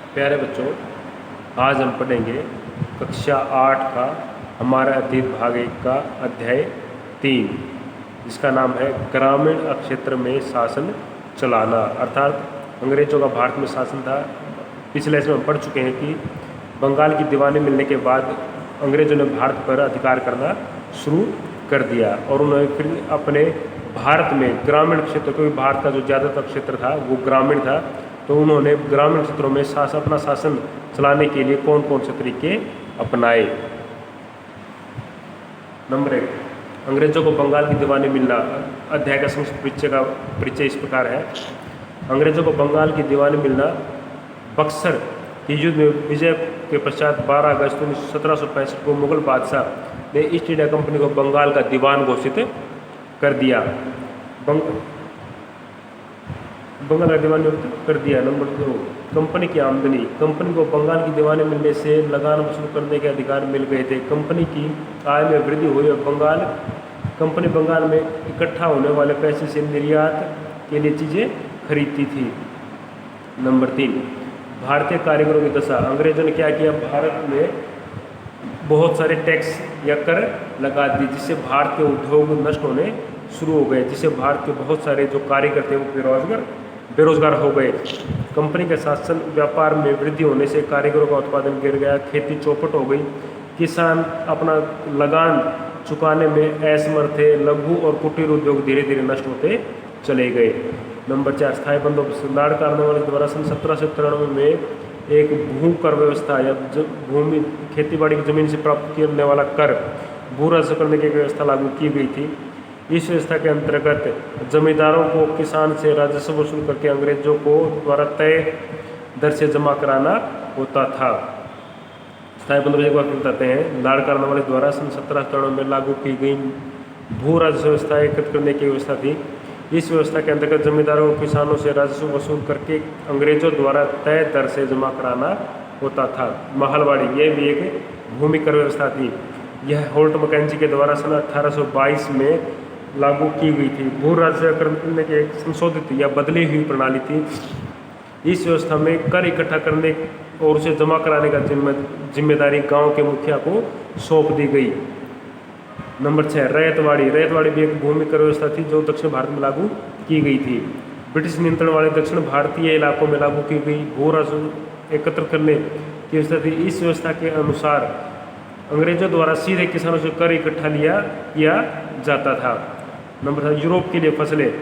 प्यारे बच्चों, आज हम पढ़ेंगे कक्षा 8 का हमारा अतीत भाग 1 का अध्याय 3, जिसका नाम है ग्रामीण क्षेत्र में शासन चलाना। अर्थात अंग्रेजों का भारत में शासन था। पिछले इसमें हम पढ़ चुके हैं कि बंगाल की दीवानी मिलने के बाद अंग्रेजों ने भारत पर अधिकार करना शुरू कर दिया और उन्होंने फिर अपने भारत में ग्रामीण क्षेत्र, क्योंकि भारत का जो ज़्यादातर क्षेत्र था वो ग्रामीण था, तो उन्होंने ग्रामीण क्षेत्रों में अपना शासन चलाने के लिए कौन कौन से तरीके अपनाए। नंबर 1, अंग्रेजों को बंगाल की दीवानी मिलना। अध्याय का संक्षिप्त परिचय इस प्रकार है। अंग्रेजों को बंगाल की दीवानी मिलना बक्सर के युद्ध में विजय के पश्चात 12 अगस्त 1765 को मुगल बादशाह ने ईस्ट इंडिया कंपनी को बंगाल का दीवान घोषित कर दिया। बंगाल का दीवान कर दिया। नंबर 2, कंपनी की आमदनी। कंपनी को बंगाल की दीवानी मिलने से लगान वसूल करने के अधिकार मिल गए थे। कंपनी की आय में वृद्धि हुई और कंपनी बंगाल में इकट्ठा होने वाले पैसे से निर्यात के लिए चीज़ें खरीदती थी। नंबर 3, भारतीय कारीगरों की दशा। अंग्रेजों ने क्या किया, भारत में बहुत सारे टैक्स या कर लगा दिए, जिससे भारत के उद्योग नष्ट होने शुरू हो गए, जिससे भारत के बहुत सारे जो कारीगर थे वो बेरोजगार हो गए। कंपनी के शासन व्यापार में वृद्धि होने से कारीगरों का उत्पादन गिर गया, खेती चौपट हो गई, किसान अपना लगान चुकाने में असमर्थ थे, लघु और कुटीर उद्योग धीरे धीरे नष्ट होते चले गए। नंबर 4, स्थायी बंदोबस्त। लॉर्ड कॉर्नवालिस द्वारा सन 1793 में एक भू कर व्यवस्था या भूमि खेतीबाड़ी की जमीन से प्राप्त करने वाला कर भू राजस्व करने की व्यवस्था लागू की गई थी। इस व्यवस्था के अंतर्गत जमींदारों को किसान से राजस्व वसूल करके अंग्रेजों को द्वारा तय दर से जमा कराना होता था। स्थायी बंदोबस्त एक बार बताते हैं। लॉर्ड कॉर्नवालिस द्वारा सन 1793 में लागू की गई भू राजस्व व्यवस्था एकत्र करने की व्यवस्था थी। इस व्यवस्था के अंतर्गत जमींदारों और किसानों से राजस्व वसूल करके अंग्रेजों द्वारा तय दर से जमा कराना होता था। महलवाड़ी, यह भी एक भूमि कर व्यवस्था थी। यह होल्ट मैकेंजी के द्वारा सन 1822 में लागू की गई थी। भू राजस्व करने की एक संशोधित या बदली हुई प्रणाली थी। इस व्यवस्था में कर इकट्ठा करने और उसे जमा कराने का जिम्मेदारी गांव के मुखिया को सौंप दी गई। नंबर 6, रैयतवाड़ी। रैयतवाड़ी भी एक भूमि कर व्यवस्था थी जो दक्षिण भारत में लागू की गई थी। ब्रिटिश नियंत्रण वाले दक्षिण भारतीय इलाकों में लागू की गई भू राजस्व एकत्र करने की व्यवस्था थी। इस व्यवस्था के अनुसार अंग्रेजों द्वारा सीधे किसानों से कर इकट्ठा किया जाता था। नंबर 7, यूरोप के लिए फसलें।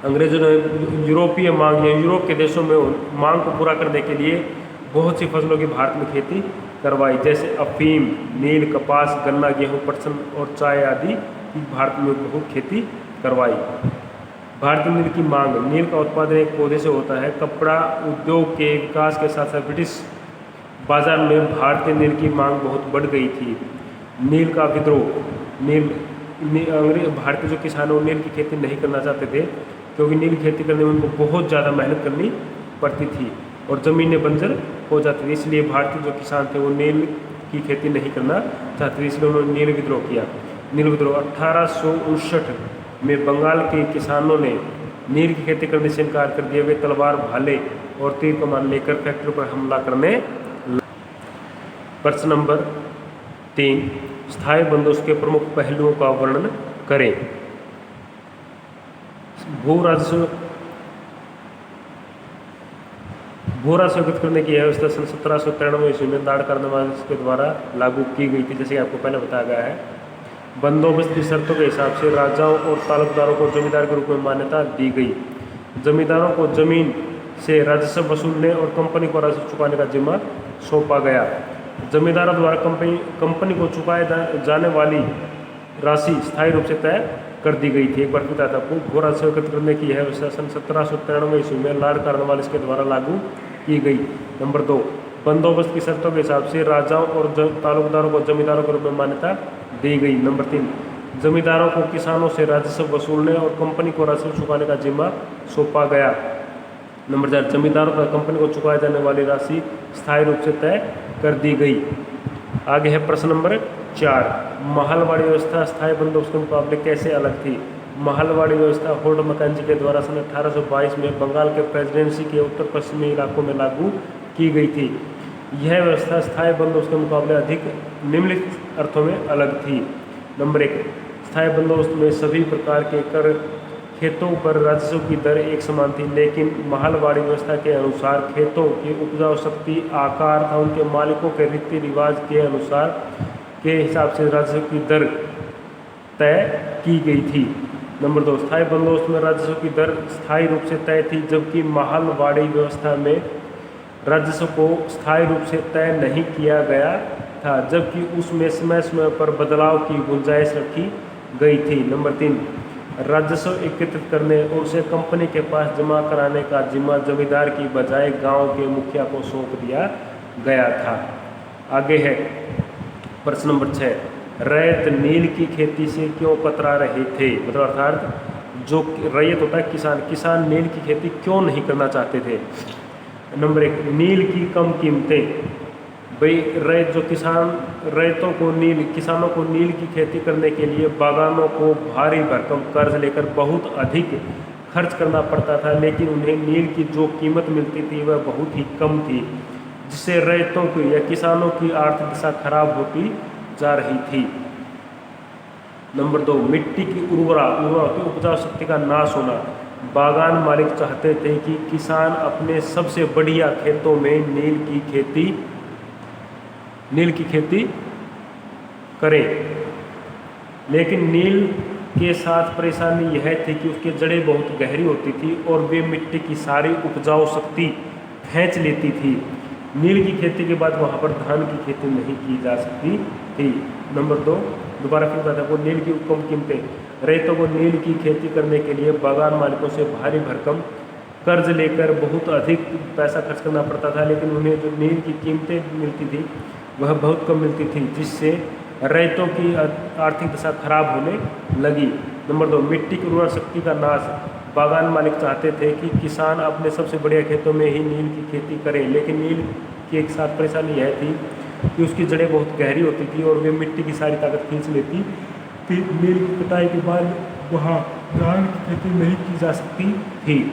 अंग्रेजों ने यूरोपीय मांग या यूरोप के देशों में मांग को पूरा करने के लिए बहुत सी फसलों की भारत में खेती करवाई, जैसे अफीम, नील, कपास, गन्ना, गेहूं, पटसन और चाय आदि की भारत में बहुत खेती करवाई। भारतीय नील की मांग। नील का उत्पादन एक पौधे से होता है। कपड़ा उद्योग के विकास के साथ साथ ब्रिटिश बाजार में भारतीय नील की मांग बहुत बढ़ गई थी। नील का विद्रोह। भारतीय जो किसान हैं नील की खेती नहीं करना चाहते थे, क्योंकि नील की खेती करने में उनको बहुत ज़्यादा मेहनत करनी पड़ती थी और ज़मीनें बंजर हो जाती थी। इसलिए भारतीय जो किसान थे वो नील की खेती नहीं करना चाहते थे, इसलिए उन्होंने नील विद्रोह किया। नील विद्रोह 1859 में बंगाल के किसानों ने नील की खेती करने से इनकार कर दिया। वे तलवार, भाले और तीर कमान लेकर फैक्ट्री पर हमला करने। प्रश्न नंबर 3, स्थायी बंदोबस्त के प्रमुख पहलुओं का वर्णन करें। भू राजस्व एकत्र करने की व्यवस्था सन 1793 ईस्वी में लॉर्ड कॉर्नवालिस के द्वारा लागू की गई थी, जैसे कि आपको पहले बताया गया है। बंदोबस्त की शर्तों के हिसाब से राजाओं और तालुकदारों को जमींदार के रूप में मान्यता दी गई। जमींदारों को जमीन से राजस्व वसूलने और कंपनी को राजस्व चुकाने का जिम्मा सौंपा गया। जमींदारों द्वारा कंपनी को चुकाए जाने वाली राशि स्थायी रूप से तय कर दी गई थी। एक बार बताया था आपको। भू राजस्व एकत्र करने की यह व्यवस्था सन 1793 ईस्वी में लॉर्ड कॉर्नवालिस के द्वारा लागू की गई। नंबर 2, बंदोबस्त की शर्तों के हिसाब से राजाओं और तालुकदारों को जमींदारों के रूप में मान्यता दी गई। नंबर 3, जमींदारों को किसानों से राजस्व वसूलने और कंपनी को राजस्व चुकाने का जिम्मा सौंपा गया। नंबर 4, जमींदारों पर कंपनी को चुकाई जाने वाली राशि स्थायी रूप से तय कर दी गई। आगे है प्रश्न नंबर 4, महलवाड़ी व्यवस्था स्थायी बंदोबस्त के मुकाबले कैसे अलग थी। महलवाड़ी व्यवस्था होल्ट मैकेंजी के द्वारा सन 1822 में बंगाल के प्रेसिडेंसी के उत्तर पश्चिमी इलाकों में लागू की गई थी। यह व्यवस्था स्थायी बंदोबस्त के मुकाबले अधिक निम्नलिखित अर्थों में अलग थी। नंबर 1, स्थायी बंदोबस्त में सभी प्रकार के कर खेतों पर राजस्व की दर एक समान थी, लेकिन महलवाड़ी व्यवस्था के अनुसार खेतों की उपजाऊ शक्ति, आकार तथा उनके मालिकों के रीति रिवाज के अनुसार के हिसाब से राजस्व की दर तय की गई थी। नंबर 2, स्थायी बंदोबस्त में राजस्व की दर स्थायी रूप से तय थी, जबकि महलवाड़ी व्यवस्था में राजस्व को स्थायी रूप से तय नहीं किया गया था, जबकि उसमें समय समय पर बदलाव की गुंजाइश रखी गई थी। नंबर 3, राजस्व एकत्रित करने और उसे कंपनी के पास जमा कराने का जिम्मा जमींदार की बजाय गांव के मुखिया को सौंप दिया गया था। आगे है प्रश्न नंबर 6, रैयत नील की खेती से क्यों कतरा रहे थे? मतलब अर्थात जो रैयत होता है किसान नील की खेती क्यों नहीं करना चाहते थे? नंबर 1, नील की कम कीमतें। भाई रैयत जो किसानों को नील की खेती करने के लिए बागानों को भारी भरकम कर्ज लेकर बहुत अधिक खर्च करना पड़ता था, लेकिन उन्हें नील की जो कीमत मिलती थी वह बहुत ही कम थी, जिससे रैयतों की या किसानों की आर्थिक दशा खराब होती जा रही थी। नंबर 2, मिट्टी की उर्वरता उपजाऊ शक्ति का नाश होना। बागान मालिक चाहते थे कि किसान अपने सबसे बढ़िया खेतों में नील की खेती करें, लेकिन नील के साथ परेशानी यह थी कि उसकी जड़ें बहुत गहरी होती थी और वे मिट्टी की सारी उपजाऊ शक्ति खींच लेती थी। नील की खेती के बाद वहाँ पर धान की खेती नहीं की जा सकती थी। नंबर 2, दोबारा फिर बताता हूँ, नील की कम कीमतें। रैयतों को नील की खेती करने के लिए बागान मालिकों से भारी भरकम कर्ज लेकर बहुत अधिक पैसा खर्च करना पड़ता था, लेकिन उन्हें जो नील की कीमतें मिलती थी वह बहुत कम मिलती थी, जिससे रैयतों की आर्थिक दशा खराब होने लगी। नंबर 2, मिट्टी की उर्वरा शक्ति का नाश। बागान मालिक चाहते थे कि किसान अपने सबसे बढ़िया खेतों में ही नील की खेती करें, लेकिन नील की एक साथ परेशानी यह थी कि उसकी जड़ें बहुत गहरी होती थी और वे मिट्टी की सारी ताकत खींच लेती थी। नील की कटाई के बाद वहाँ धान की खेती नहीं की जा सकती थी।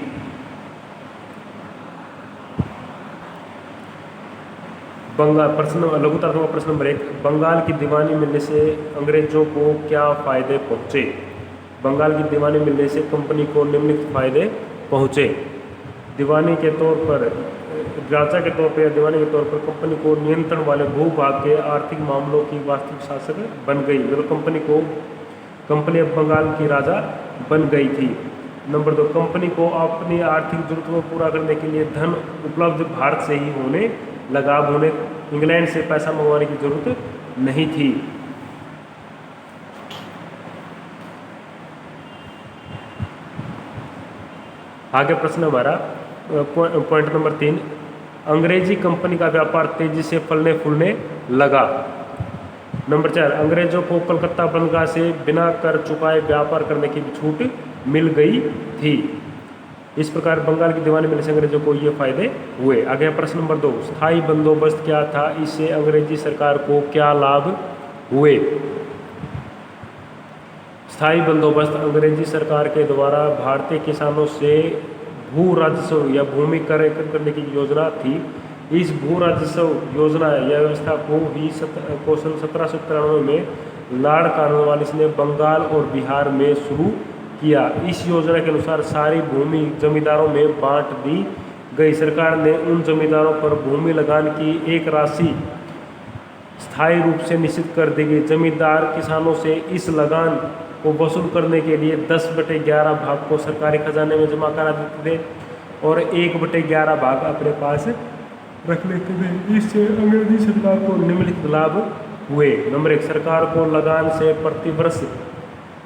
बंगाल प्रश्न नंबर 1, बंगाल की दीवानी मिलने से अंग्रेजों को क्या फ़ायदे पहुँचे? बंगाल की दीवानी मिलने से कंपनी को निम्नलिखित फ़ायदे पहुँचे। दीवानी के तौर पर राजा के तौर पर या दीवानी के तौर पर कंपनी को नियंत्रण वाले भूभाग के आर्थिक मामलों की वास्तविक शासक बन गई। मतलब कंपनी अब बंगाल की राजा बन गई थी। नंबर 2, कंपनी को अपनी आर्थिक जरूरतों को पूरा करने के लिए धन उपलब्ध भारत से ही होने लगा। अब उन्हें इंग्लैंड से पैसा मंगवाने की जरूरत नहीं थी। आगे प्रश्न हमारा पॉइंट नंबर 3, अंग्रेजी कंपनी का व्यापार तेजी से फलने फूलने लगा। नंबर 4, अंग्रेजों को कलकत्ता बंदरगाह से बिना कर चुकाए व्यापार करने की छूट मिल गई थी। इस प्रकार बंगाल की दीवानी मिलने से अंग्रेजों को ये फायदे हुए। आगे प्रश्न नंबर 2, स्थायी बंदोबस्त क्या था? इससे अंग्रेजी सरकार को क्या लाभ हुए? स्थायी बंदोबस्त अंग्रेजी सरकार के द्वारा भारतीय किसानों से भू राजस्व या भूमि कर एकत्र करने की योजना थी। इस भू राजस्व योजना या व्यवस्था को ही सन 1793 में लॉर्ड कॉर्नवालिस ने बंगाल और बिहार में शुरू किया। इस योजना के अनुसार सारी भूमि जमींदारों में बांट दी गई। सरकार ने उन जमींदारों पर भूमि लगान की एक राशि स्थायी रूप से निश्चित कर दी गई। जमींदार किसानों से इस लगान को वसूल करने के लिए 10/11 भाग को सरकारी खजाने में जमा करा देते थे और 1/11 भाग अपने पास रख लेते थे। इससे अंग्रेजी सरकार को निम्नलिखित लाभ हुए। नंबर 1, सरकार को लगान से प्रतिवर्ष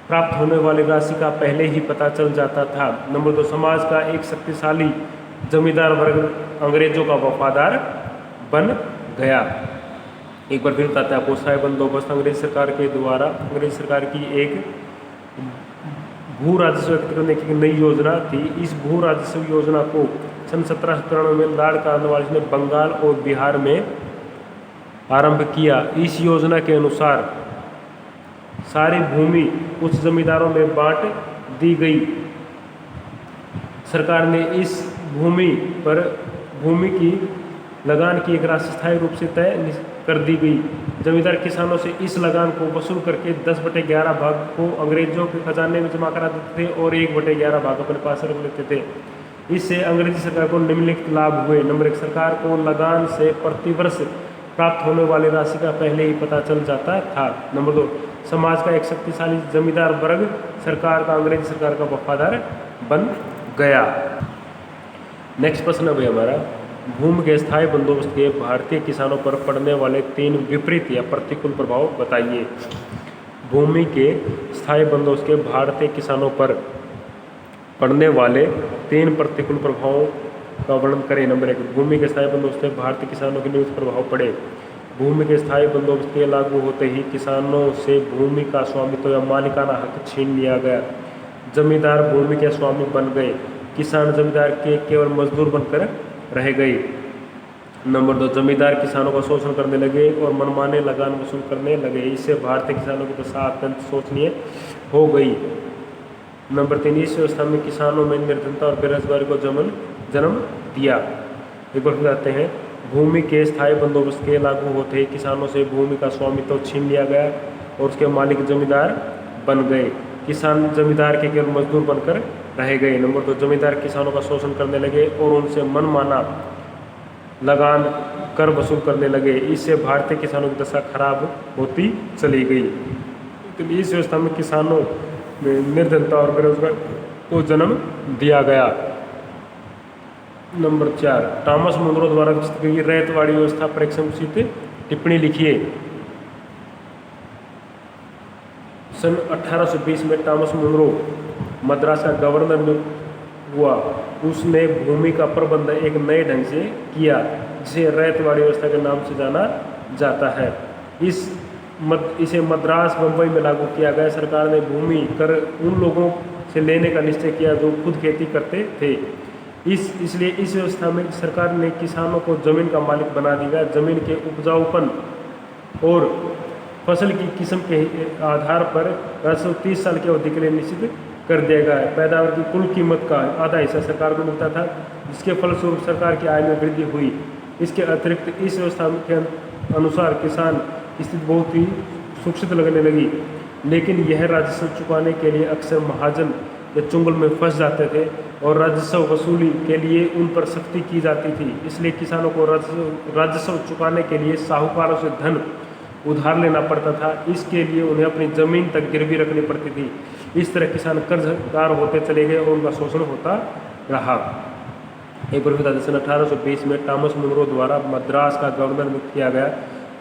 प्राप्त होने वाली राशि का पहले ही पता चल जाता था। नंबर 2, समाज का एक शक्तिशाली जमींदार वर्ग अंग्रेजों का वफादार बन गया। एक बार फिर बताते हैं आपको, स्थायी बंदोबस्त अंग्रेज सरकार के द्वारा अंग्रेज सरकार की एक भू राजस्व एकत्र करने की नई योजना थी। इस भू राजस्व योजना को सन 1793 में लॉर्ड कॉर्नवालिस ने बंगाल और बिहार में आरंभ किया। इस योजना के अनुसार सारी भूमि उस जमींदारों में बांट दी गई। सरकार ने इस भूमि की लगान की एक राशि स्थायी रूप से तय कर दी गई। जमींदार किसानों से इस लगान को वसूल करके 10/11 भाग को अंग्रेजों के खजाने में जमा करा देते थे और 1/11 भाग अपने पास रख लेते थे। इससे अंग्रेजी सरकार को निम्नलिखित लाभ हुए। नंबर 1, सरकार को लगान से प्रतिवर्ष प्राप्त होने वाली राशि का पहले ही पता चल जाता था। नंबर 2, समाज का एक शक्तिशाली जमींदार वर्ग सरकार का अंग्रेजी सरकार का वफादार बन गया। नेक्स्ट प्रश्न है भाई हमारा, भूमि के स्थायी बंदोबस्त के भारतीय किसानों पर पड़ने वाले 3 विपरीत या प्रतिकूल प्रभाव बताइए। भूमि के स्थायी बंदोबस्त के भारतीय किसानों पर पड़ने वाले 3 प्रतिकूल प्रभावों का वर्णन करें। नंबर 1, भूमि के स्थायी बंदोबस्त से भारतीय किसानों के निम्नलिखित प्रभाव पड़े। भूमि के स्थायी बंदोबस्त के लागू होते ही किसानों से भूमि का स्वामित्व या मालिकाना हक छीन लिया गया। जमींदार भूमि के स्वामी बन गए, किसान जमींदार के केवल मजदूर बनकर रह गए। नंबर 2, जमींदार किसानों का शोषण करने लगे और मनमाने लगान वसूल करने लगे। इससे भारतीय किसानों की दशा अत्यंत शोचनीय हो गई। नंबर 3, इस व्यवस्था में किसानों में निर्धनता और बेरोजगारी को जन्म दिया। एक बार बताते हैं, भूमि के स्थायी बंदोबस्त के लागू होते ही किसानों से भूमि का स्वामित्व छीन लिया गया और उसके मालिक जमींदार बन गए, किसान जमींदार के केवल मजदूर बनकर रह गए। नंबर 2, जमींदार किसानों का शोषण करने लगे और उनसे मनमाना लगान कर वसूल करने लगे। इससे भारतीय किसानों की दशा खराब होती चली गई। तो इस व्यवस्था में किसानों में निर्धनता और बेरोजगार को जन्म दिया गया। नंबर 4, टॉमस मुनरो द्वारा विकसित की गई रैयतवाड़ी व्यवस्था पर एक समुचित टिप्पणी लिखिए। सन 1820 में टॉमस मुनरो मद्रास का गवर्नर हुआ। उसने भूमि का प्रबंध एक नए ढंग से किया जिसे रैयतवाड़ी व्यवस्था के नाम से जाना जाता है। इसे मद्रास बम्बई में लागू किया गया। सरकार ने भूमि कर उन लोगों से लेने का निश्चय किया जो खुद खेती करते थे। इसलिए इस व्यवस्था में सरकार ने किसानों को जमीन का मालिक बना दिया। जमीन के उपजाऊपन और फसल की किस्म के आधार पर 30 साल की अवधि के लिए निश्चित कर दिया गया है। पैदावार की कुल कीमत का आधा हिस्सा सरकार को मिलता था, जिसके फलस्वरूप सरकार की आय में वृद्धि हुई। इसके अतिरिक्त इस व्यवस्था के अनुसार किसान की स्थिति बहुत ही सुरक्षित लगने लगी, लेकिन यह राजस्व चुकाने के लिए अक्सर महाजन या चुंगल में फंस जाते थे और राजस्व वसूली के लिए उन पर सख्ती की जाती थी। इसलिए किसानों को राजस्व चुकाने के लिए साहूकारों से धन उधार लेना पड़ता था। इसके लिए उन्हें अपनी ज़मीन तक गिरवी रखनी पड़ती थी। इस तरह किसान कर्जदार होते चले गए और उनका शोषण होता रहा। एक बार बता दें, सन 1820 में टॉमस मुनरो द्वारा मद्रास का गवर्नर नियुक्त किया गया।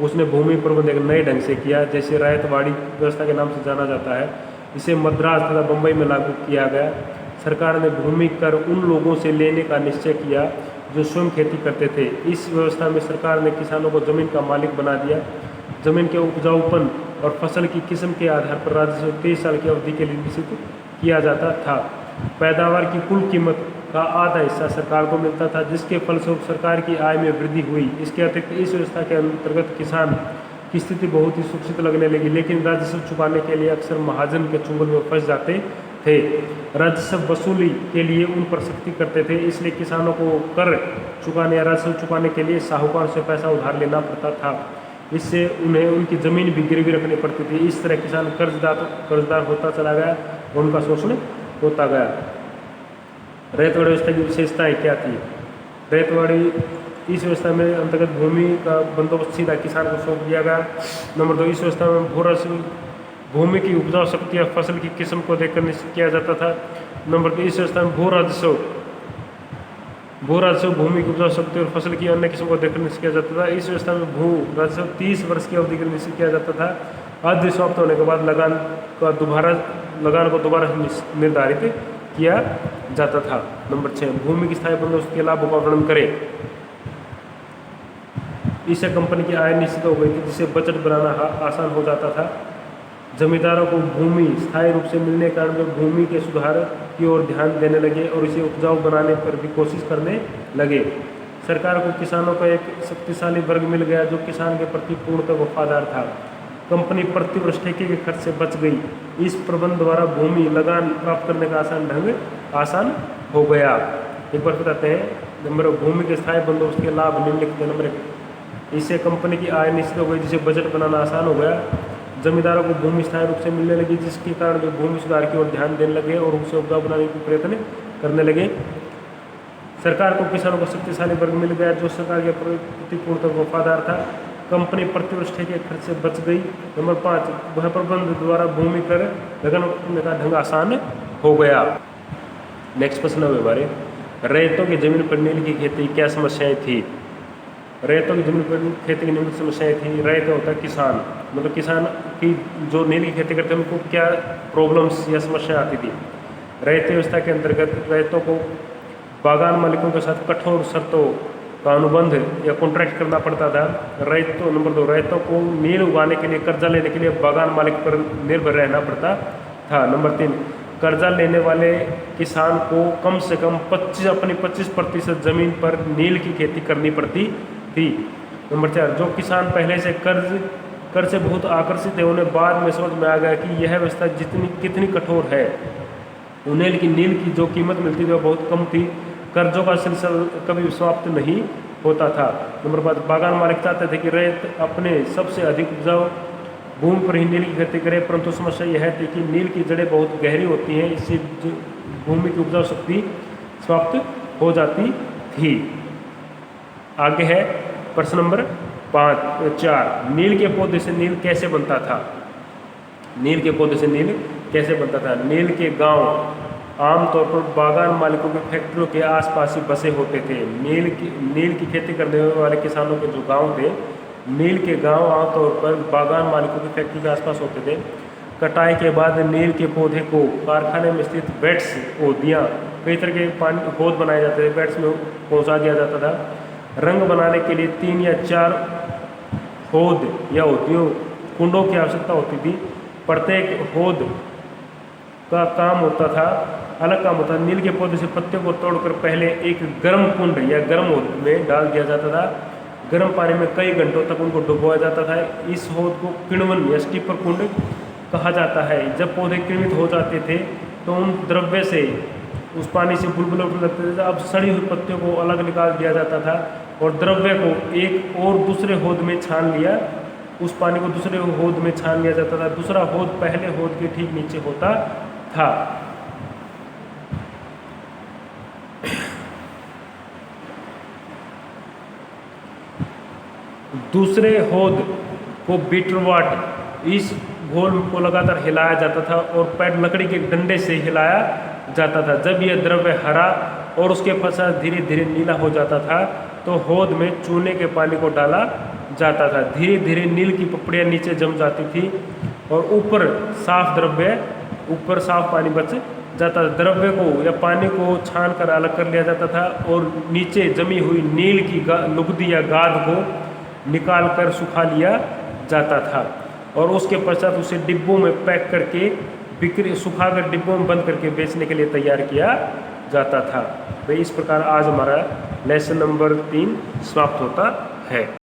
उसने भूमि प्रबंध एक नए ढंग से किया, जैसे रैयतवाड़ी व्यवस्था के नाम से जाना जाता है। इसे मद्रास तथा बम्बई में लागू किया गया। सरकार ने भूमि कर उन लोगों से लेने का निश्चय किया जो स्वयं खेती करते थे। इस व्यवस्था में सरकार ने किसानों को जमीन का मालिक बना दिया। जमीन के उपजाऊपन और फसल की किस्म के आधार पर राजस्व 30 साल की अवधि के लिए निश्चित किया जाता था। पैदावार की कुल कीमत का आधा हिस्सा सरकार को मिलता था, जिसके फलस्वरूप सरकार की आय में वृद्धि हुई। इसके अतिरिक्त इस व्यवस्था के अंतर्गत किसान की स्थिति बहुत ही सुरक्षित लगने लगी, लेकिन राजस्व चुकाने के लिए अक्सर महाजन के चुंगल में फंस जाते थे। राजस्व वसूली के लिए उन पर सख्ती करते थे, इसलिए किसानों को कर चुकाने या राजस्व चुकाने के लिए साहूकार से पैसा उधार लेना पड़ता था। इससे उन्हें उनकी ज़मीन भी गिरवी रखनी पड़ती थी। इस तरह किसान कर्जदार होता चला गया और उनका शोषण होता गया। रैयतवाड़ी व्यवस्था की विशेषताएं क्या थी? रैयतवाड़ी इस व्यवस्था में अंतर्गत भूमि का बंदोबस्त सीधा किसान को सौंप दिया गया। नंबर 2, इस व्यवस्था में भूमि की उपजाऊ शक्ति या फसल की किस्म को देखकर निश्चित किया जाता था। नंबर 3, इस व्यवस्था में भू राजस्व भूमि की उपजाऊ शक्ति और फसल की अन्य किस्म को देखकर निश्चित किया जाता था। इस व्यवस्था में भू राजस्व 30 वर्ष की अवधि के लिए निश्चित किया जाता था। अवधि समाप्त होने के बाद लगान को दोबारा निर्धारित किया जाता था। नंबर 6, भूमि की स्थायी बंदोबस्त के लाभों का वर्णन करें। इससे कंपनी की आय निश्चित हो गई थी, जिससे बजट बनाना आसान हो जाता था। जमींदारों को भूमि स्थायी रूप से मिलने के कारण वे भूमि के सुधार की ओर ध्यान देने लगे और इसे उपजाऊ बनाने पर भी कोशिश करने लगे। सरकार को किसानों का एक शक्तिशाली वर्ग मिल गया जो किसान के प्रति पूर्णतः वफादार था। कंपनी प्रतिवर्ष ठेके के खर्च से बच गई। इस प्रबंध द्वारा भूमि लगान प्राप्त करने का आसान हो गया। एक बार बताते हैं, नंबर भूमि के स्थायी बंदोबस्त के लाभ निम्नलिखित नंबर 1, इससे कंपनी की आय निश्चित हो गई, जिससे बजट बनाना आसान हो गया। जमींदारों को भूमि स्थायी रूप से मिलने लगी, जिसके कारण वे भूमि सुधार की ओर ध्यान देने लगे और उसे उपजाऊ बनाने की प्रयत्न करने लगे। सरकार को किसानों का शक्तिशाली वर्ग मिल गया, जो सरकार के प्रति पूर्णतः वफादार था। कंपनी प्रतिवर्ष ठेके खर्च से बच गई। नंबर 5, वह प्रबंध द्वारा भूमि कर लगन का ढंग आसान हो गया। नेक्स्ट प्रश्न है हमारे, रैयतों की जमीन पर नील की खेती क्या समस्याएं थी? रैयतों की जमीन पर खेती की निम्न समस्याएं थी। रैयत होता है किसान, मतलब किसान की जो नील की खेती करते हैं उनको क्या प्रॉब्लम्स या समस्या आती थी? रैयत व्यवस्था के अंतर्गत रैयतों को बागान मालिकों के साथ कठोर शर्तों का अनुबंध या कॉन्ट्रैक्ट करना पड़ता था। रैयतों नंबर 2, रैयतों को नील उगाने के लिए कर्जा लेने के लिए बागान मालिक पर निर्भर रहना पड़ता था। नंबर 3, कर्जा लेने वाले किसान को कम से कम 25% जमीन पर नील की खेती करनी पड़ती थी। नंबर 4, जो किसान पहले से कर्ज से बहुत आकर्षित है, उन्हें बाद में समझ में आ गया कि यह व्यवस्था कितनी कठोर है। उन्हें नील की जो कीमत मिलती थी वह बहुत कम थी। कर्जों का सिलसिला कभी समाप्त नहीं होता था। नंबर 5, बागान मालिक चाहते थे कि रैयत अपने सबसे अधिक उपजाऊ भूमि पर ही नील की खेती करे, परंतु समस्या यह थी कि नील की जड़ें बहुत गहरी होती हैं, इससे भूमि की उपजाऊ शक्ति समाप्त हो जाती थी। आगे है प्रश्न नंबर 4, नील के पौधे से नील कैसे बनता था? नील के पौधे से नील कैसे बनता था? नील के गांव आमतौर पर बागान मालिकों की फैक्ट्रियों के आसपास ही बसे होते थे। नील की खेती करने वाले किसानों के जो गांव थे, नील के गांव आमतौर पर बागान मालिकों की फैक्ट्री के आसपास होते थे। कटाई के बाद नील के पौधे को कारखाने में स्थित बेड्स, ओदियाँ, कई तरह के पौध बनाए जाते थे, बेड्स में पहुँचा दिया जाता था। रंग बनाने के लिए 3 या 4 होद या ओदियों कुंडों की आवश्यकता होती थी। प्रत्येक होद का काम होता था, अलग काम होता था। नील के पौधे से पत्तियों को तोड़कर पहले एक गर्म कुंड या गर्म होद में डाल दिया जाता था। गर्म पानी में कई घंटों तक उनको डुबोया जाता था। इस होद को किण्वन या स्टीपर कुंड कहा जाता है। जब पौधे किण्वित हो जाते थे तो उन द्रव्य से उस पानी से बुलबुले उठने लगते थे। अब सड़ी हुई पत्तियों को अलग निकाल दिया जाता था और द्रव्य को एक और दूसरे होद में छान लिया, उस पानी को दूसरे होद में छान लिया जाता था। दूसरा होद पहले होद के ठीक नीचे होता था। दूसरे होद को बीटरवाट, इस घोल को लगातार हिलाया जाता था और पैर लकड़ी के डंडे से हिलाया जाता था। जब यह द्रव्य हरा और उसके पश्चात धीरे धीरे नीला हो जाता था तो होद में चूने के पानी को डाला जाता था। धीरे धीरे नील की पपड़ियाँ नीचे जम जाती थी और ऊपर साफ पानी बच जाता था। द्रव्य को या पानी को छान कर अलग कर लिया जाता था और नीचे जमी हुई नील की लुगदी या गाद को निकाल कर सुखा लिया जाता था और उसके पश्चात उसे डिब्बों में पैक करके सुखाकर डिब्बों में बंद करके बेचने के लिए तैयार किया जाता था। तो इस प्रकार आज हमारा लेसन नंबर 3 समाप्त होता है।